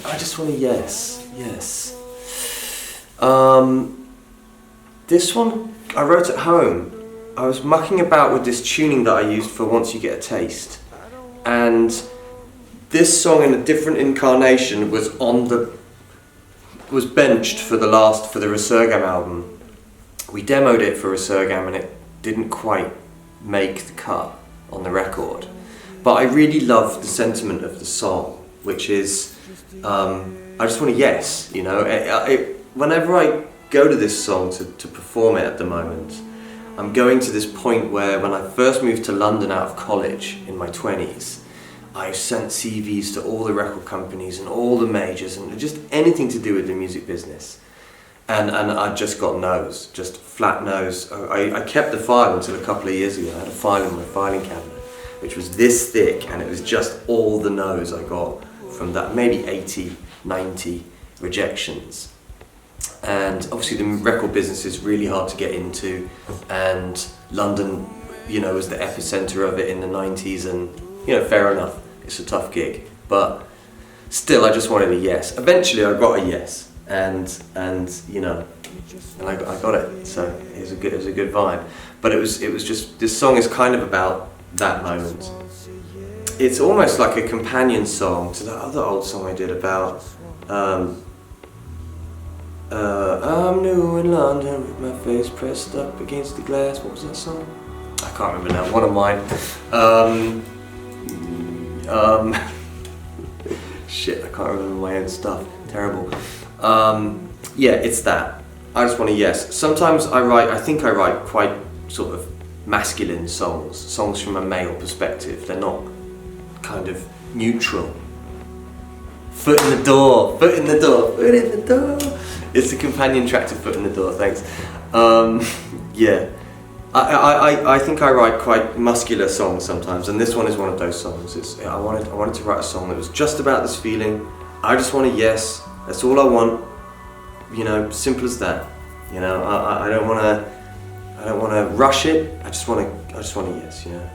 I just want a yes. This one I wrote at home. I was mucking about with this tuning that I used for Once You Get a Taste, and this song in a different incarnation was benched for the Resurgam album. We demoed it for Resurgam and it didn't quite make the cut on the record. But I really love the sentiment of the song, which is, I just want a yes, you know. Whenever I go to this song to perform it at the moment, I'm going to this point where when I first moved to London out of college in my 20s, I sent CVs to all the record companies and all the majors and just anything to do with the music business. And I just got no's, just flat no's. I kept the file until a couple of years ago. I had a file in my filing cabinet, which was this thick, and it was just all the no's I got from that, maybe 80, 90 rejections. And obviously the record business is really hard to get into, and London, you know, was the epicenter of it in the 90s, and, you know, fair enough, it's a tough gig. But still, I just wanted a yes. Eventually I got a yes, and you know, and I got it, so it was a good vibe. But it was just, this song is kind of about that moment. It's almost like a companion song to that other old song I did about I'm new in London with my face pressed up against the glass. What was that song? I can't remember now, one of mine. Shit, I can't remember my own stuff, terrible. Yeah, it's that. I just want a yes. Sometimes I think I write quite sort of masculine songs from a male perspective. They're not kind of neutral. Foot in the door, foot in the door, foot in the door. It's a companion track to Foot in the Door, thanks. Yeah, I think I write quite muscular songs sometimes, and this one is one of those songs. I wanted to write a song that was just about this feeling. I just want a yes. That's all I want. You know, simple as that. You know, I don't want to rush it. I just want a yes. You know.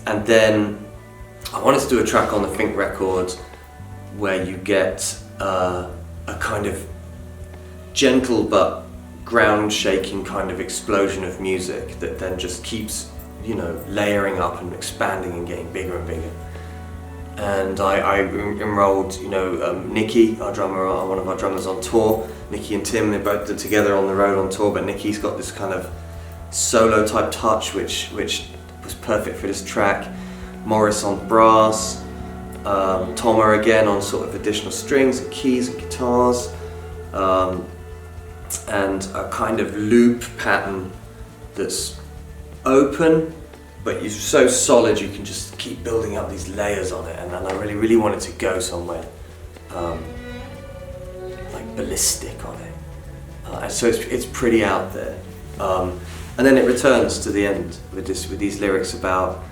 And then I wanted to do a track on the Fink record where you get a kind of gentle but ground-shaking kind of explosion of music that then just keeps, you know, layering up and expanding and getting bigger and bigger. And I enrolled, you know, Nicky, our drummer, one of our drummers on tour. Nicky and Tim, they both did together on the road on tour, but Nicky's got this kind of solo type touch which was perfect for this track. Morris on brass, Toma again on sort of additional strings and keys and guitars, and a kind of loop pattern that's open, but you're so solid you can just keep building up these layers on it, and I really wanted to go somewhere like ballistic on it, and so it's pretty out there, and then it returns to the end with these lyrics about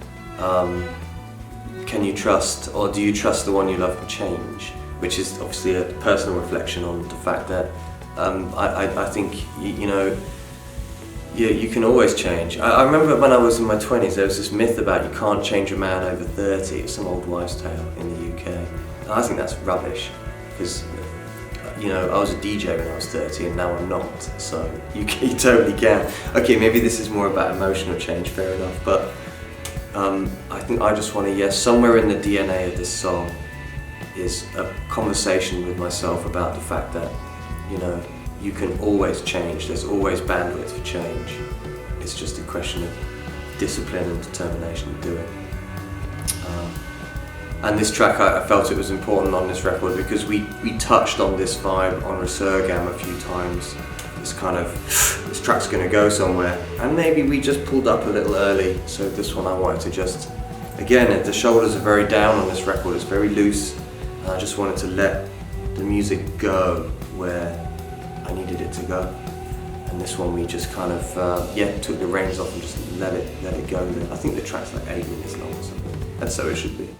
can you trust, or do you trust the one you love to change? Which is obviously a personal reflection on the fact that I think, you know, you can always change. I remember when I was in my 20s, there was this myth about you can't change a man over 30. It's some old wives' tale in the UK. And I think that's rubbish, because, you know, I was a DJ when I was 30 and now I'm not, so you totally can. Okay, maybe this is more about emotional change, fair enough, but I think I just want to, yes, somewhere in the DNA of this song is a conversation with myself about the fact that, you know, you can always change, there's always bandwidth for change. It's just a question of discipline and determination to do it. And this track, I felt it was important on this record because we touched on this vibe on Resurgam a few times. This kind of, this track's gonna go somewhere, and maybe we just pulled up a little early, so this one I wanted to just, again, the shoulders are very down on this record, it's very loose, and I just wanted to let the music go where I needed it to go. And this one we just kind of, yeah, took the reins off and just let it go there. I think the track's like 8 minutes long or something, and so it should be.